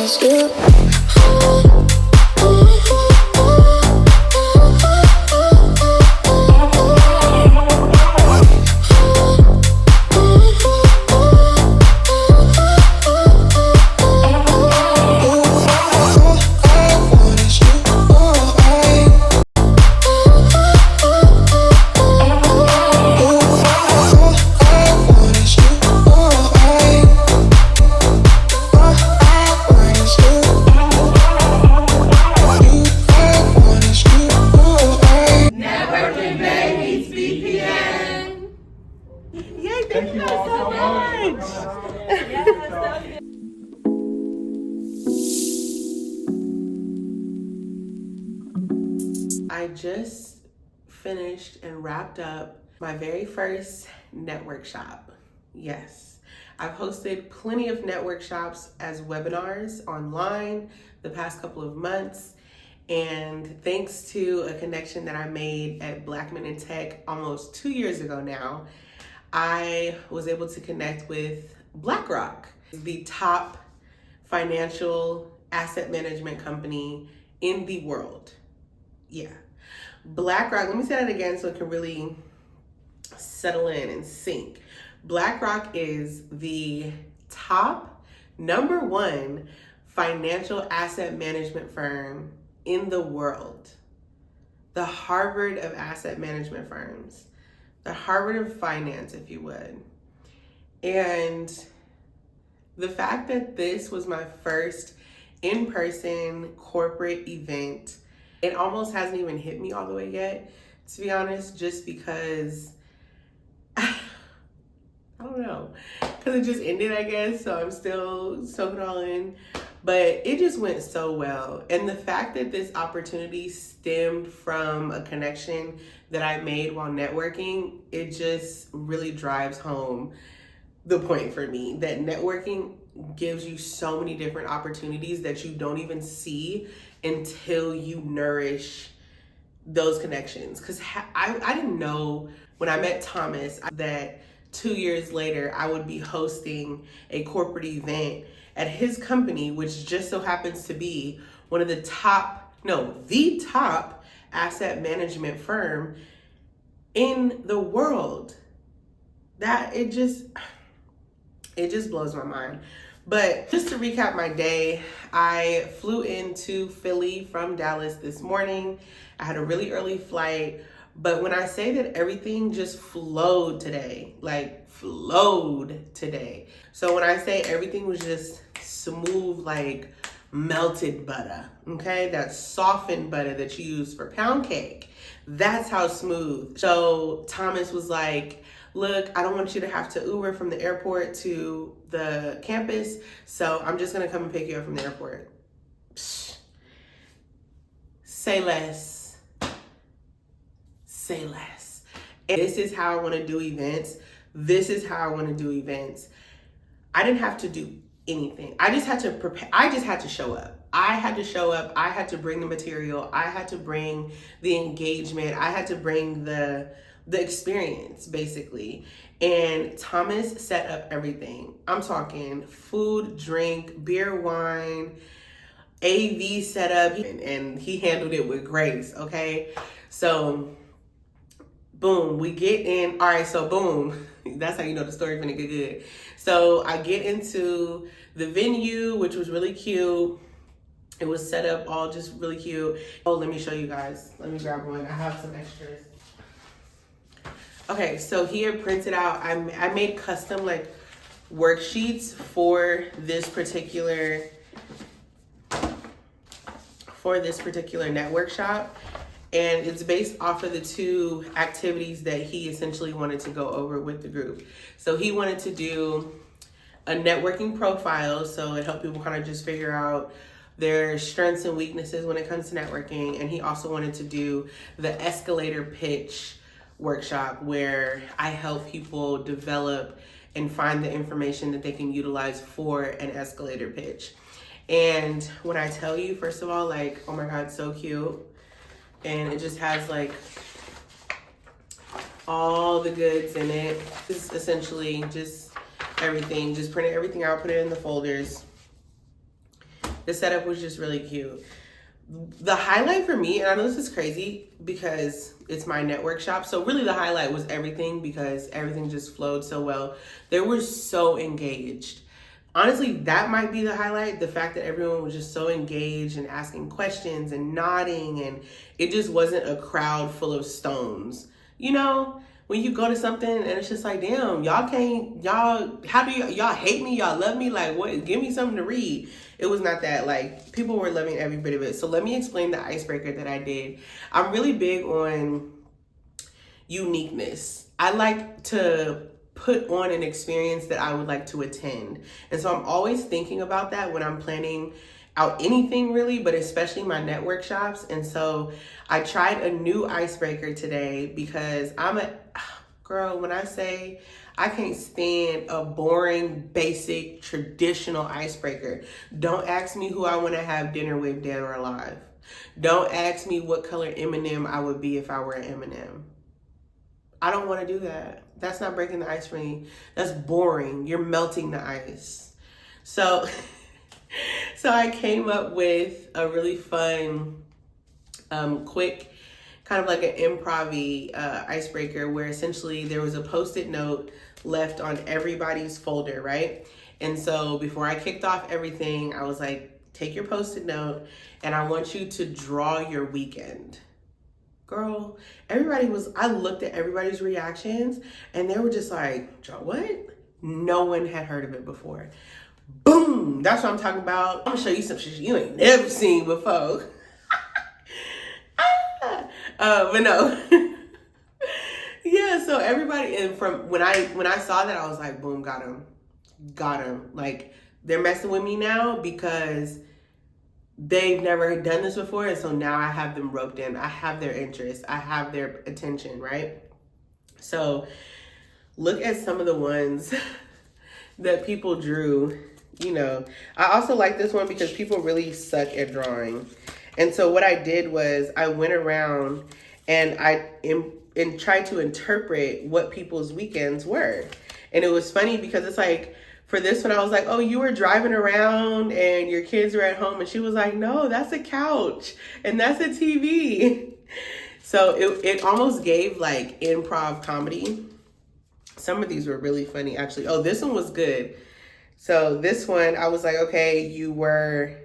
want you. Networking Bae meets VPN. Yay, thank you all so much. I just finished and wrapped up my very first Networkshop. Yes, I've hosted plenty of Networkshops as webinars online the past couple of months. And thanks to a connection that I made at Black Men in Tech almost 2 years ago now, I was able to connect with BlackRock, the top financial asset management company in the world. Yeah. BlackRock, let me say that again so it can really settle in and sink. BlackRock is the top #1 financial asset management firm in the world. The Harvard of asset management firms. The Harvard of finance, if you would. And the fact that this was my first in-person corporate event, it almost hasn't even hit me all the way yet, to be honest, just because, I don't know, because it just ended, I guess, so I'm still soaking it all in. But it just went so well. And the fact that this opportunity stemmed from a connection that I made while networking, it just really drives home the point for me that networking gives you so many different opportunities that you don't even see until you nourish those connections. Because I didn't know when I met Thomas that 2 years later I would be hosting a corporate event at his company, which just so happens to be one of the the top asset management firm in the world. That it just blows my mind. But just to recap my day, I flew into Philly from Dallas this morning. I had a really early flight, but when I say that everything just flowed today, like flowed today. So when I say everything was just smooth, like melted butter, okay? That softened butter that you use for pound cake. That's how smooth. So Thomas was like, look, I don't want you to have to Uber from the airport to the campus, so I'm just gonna come and pick you up from the airport. Psh. Say less. Say less. And this is how I wanna do events. This is how I wanna do events. I didn't have to do anything. I just had to prepare. I just had to show up. I had to show up. I had to bring the material. I had to bring the engagement. I had to bring the experience, basically. And Thomas set up everything. I'm talking food, drink, beer, wine, AV setup, and he handled it with grace, okay? So, boom, we get in. All right, so boom, that's how you know the story finna get good. So I get into the venue, which was really cute. It was set up all just really cute. Oh, let me show you guys. Let me grab one. I have some extras. Okay, so here printed out, I made custom like worksheets for this particular Networkshop. And it's based off of the 2 activities that he essentially wanted to go over with the group. So he wanted to do a networking profile, so it helped people kind of just figure out their strengths and weaknesses when it comes to networking. And he also wanted to do the escalator pitch workshop, where I help people develop and find the information that they can utilize for an escalator pitch. And when I tell you, first of all, like, oh my God, so cute. And it just has like all the goods in it. This is essentially just everything. Just printed everything out, put it in the folders. The setup was just really cute. The highlight for me, and I know this is crazy because it's my network shop, so really the highlight was everything because everything just flowed so well. They were so engaged. Honestly, that might be the highlight, the fact that everyone was just so engaged and asking questions and nodding, and it just wasn't a crowd full of stones. You know, when you go to something and it's just like, damn, y'all how do y'all hate me? Y'all love me? Like, what? Give me something to read. It was not that. Like, people were loving every bit of it. So let me explain the icebreaker that I did. I'm really big on uniqueness. I like to put on an experience that I would like to attend. And so I'm always thinking about that when I'm planning out anything really, but especially my network shops. And so I tried a new icebreaker today because girl, when I say I can't stand a boring, basic, traditional icebreaker. Don't ask me who I want to have dinner with, dead or alive. Don't ask me what color M&M I would be if I were an M&M. I don't want to do that. That's not breaking the ice for me. That's boring. You're melting the ice. So, so I came up with a really fun, quick, kind of like an improv-y icebreaker where essentially there was a Post-it note left on everybody's folder, right? And so before I kicked off everything, I was like, take your Post-it note and I want you to draw your weekend. Girl, I looked at everybody's reactions and they were just like, draw what? No one had heard of it before. Boom, that's what I'm talking about. I'm gonna show you some shit you ain't never seen before. But no. Yeah, so everybody, and from when I saw that, I was like, boom, got him. Like, they're messing with me now because they've never done this before, and so now I have them roped in. I have their interest. I have their attention, right? So look at some of the ones that people drew. You know, I also like this one because people really suck at drawing. And so what I did was I went around and and tried to interpret what people's weekends were. And it was funny because it's like, for this one, I was like, oh, you were driving around and your kids were at home. And she was like, no, that's a couch and that's a TV. So it almost gave like improv comedy. Some of these were really funny, actually. Oh, this one was good. So this one, I was like, okay, you were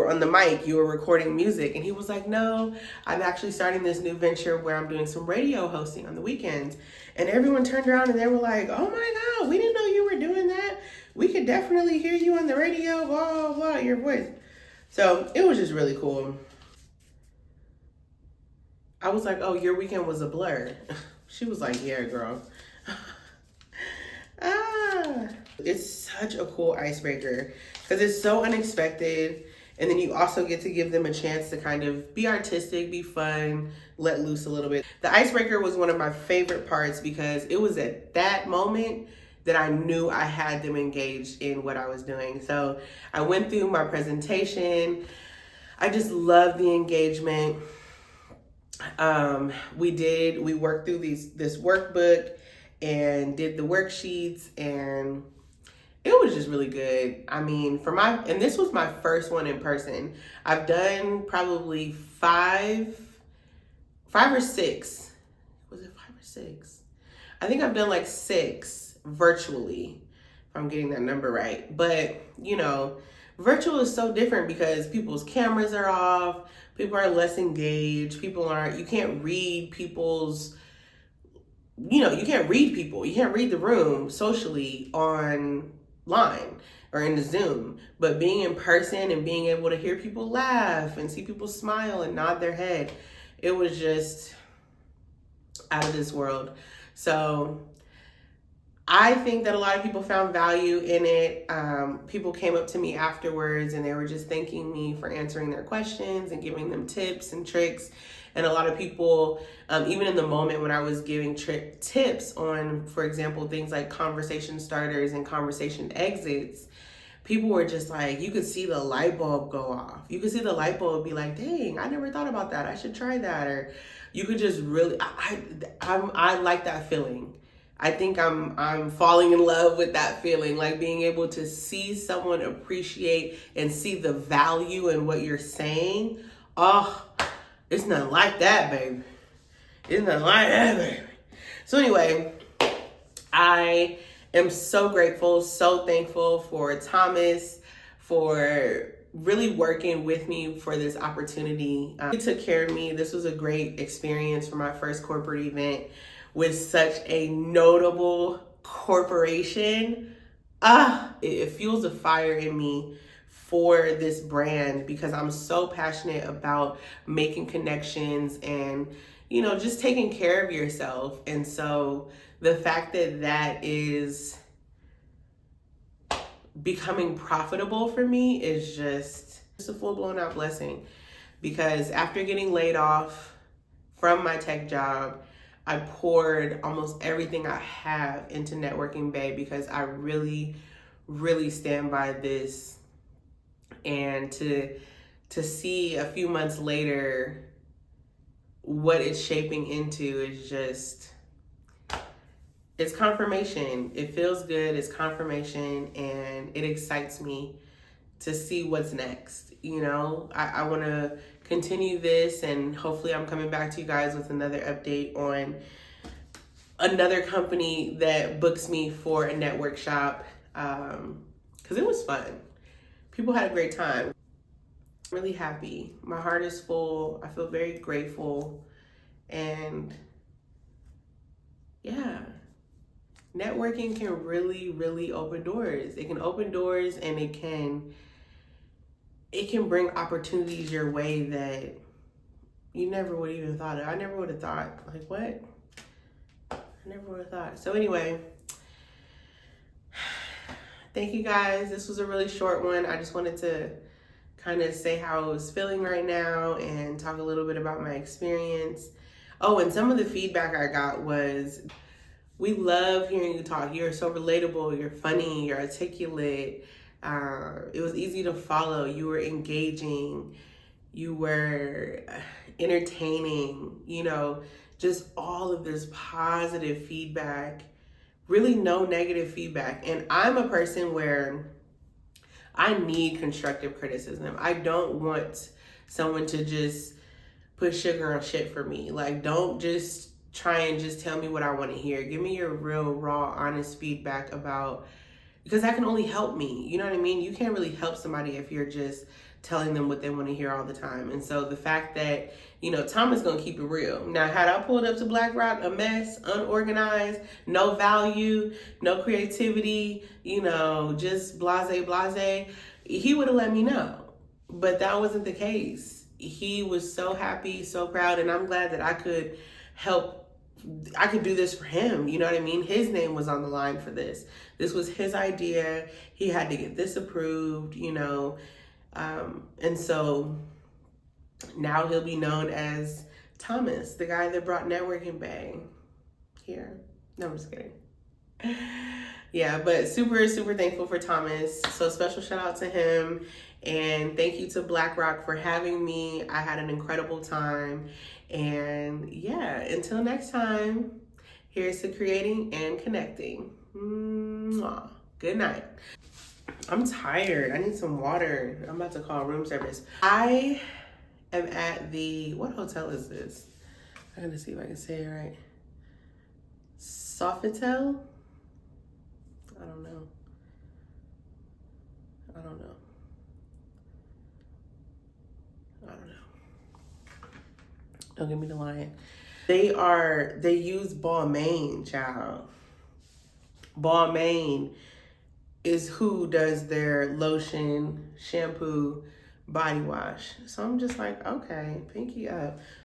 on the mic, you were recording music. And he was like, no, I'm actually starting this new venture where I'm doing some radio hosting on the weekends. And everyone turned around and they were like, oh my God, we didn't know you were doing that. We could definitely hear you on the radio, blah, blah, blah, your voice. So it was just really cool. I was like, oh, your weekend was a blur. She was like, yeah, girl. It's such a cool icebreaker because it's so unexpected. And then you also get to give them a chance to kind of be artistic, be fun, let loose a little bit. The icebreaker was one of my favorite parts because it was at that moment that I knew I had them engaged in what I was doing. So I went through my presentation. I just love the engagement. We worked through this workbook and did the worksheets, and it was just really good. I mean, and this was my first one in person. I've done probably five or six. Was it 5 or 6? I think I've done like 6 virtually, if I'm getting that number right. But, you know, virtual is so different because people's cameras are off, people are less engaged, you can't read people's, you can't read people. You can't read the room socially online or in the Zoom. But being in person and being able to hear people laugh and see people smile and nod their head, it was just out of this world. So I think that a lot of people found value in it. People came up to me afterwards and they were just thanking me for answering their questions and giving them tips and tricks. And a lot of people, even in the moment when I was giving tips on, for example, things like conversation starters and conversation exits, people were just like, you could see the light bulb go off. You could see the light bulb be like, dang, I never thought about that. I should try that. Or you could just really, I like that feeling. I think I'm falling in love with that feeling, like being able to see someone appreciate and see the value in what you're saying. Oh, it's nothing like that, baby. It's nothing like that, baby. So anyway, I am so grateful, so thankful for Thomas for really working with me for this opportunity. He took care of me. This was a great experience for my first corporate event with such a notable corporation. It fuels a fire in me for this brand because I'm so passionate about making connections and, you know, just taking care of yourself. And so the fact that that is becoming profitable for me is just a full-blown out blessing, because after getting laid off from my tech job, I poured almost everything I have into Networking Bae because I really, really stand by this. And to see a few months later what it's shaping into is just, it's confirmation. It feels good, it's confirmation, and it excites me to see what's next. You know, I want to continue this, and hopefully I'm coming back to you guys with another update on another company that books me for a network shop, because it was fun. People had a great time. I'm really happy. My heart is full. I feel very grateful. And yeah, networking can really, really open doors. It can open doors, and it can bring opportunities your way that you never would even thought of. I never would have thought, like, what? I never would have thought. So anyway, thank you guys. This was a really short one. I just wanted to kind of say how I was feeling right now and talk a little bit about my experience. Oh, and some of the feedback I got was, we love hearing you talk. You're so relatable. You're funny. You're articulate. It was easy to follow. You were engaging. You were entertaining. You know, just all of this positive feedback. Really no negative feedback. And I'm a person where I need constructive criticism. I don't want someone to just put sugar on shit for me. Like, don't just try and just tell me what I want to hear. Give me your real, raw, honest feedback about, because that can only help me. You know what I mean? You can't really help somebody if you're just telling them what they want to hear all the time. And so the fact that, you know, Tom is going to keep it real. Now, had I pulled up to BlackRock a mess, unorganized, no value, no creativity, you know, just blase, he would have let me know. But that wasn't the case. He was so happy, so proud, and I'm glad that I could do this for him. You know what I mean? His name was on the line for this. This was his idea. He had to get this approved, you know. And so now he'll be known as Thomas, the guy that brought Networking Bae here. No, I'm just kidding. Yeah, but super, super thankful for Thomas. So special shout out to him. And thank you to BlackRock for having me. I had an incredible time. And yeah, until next time, here's to creating and connecting. Mwah. Good night. I'm tired. I need some water. I'm about to call room service. I am at the, what hotel is this? I'm gonna see if I can say it right. Sofitel? I don't know. Don't give me the line. They use Balmain, child. Balmain is who does their lotion, shampoo, body wash. So I'm just like, okay, pinky up.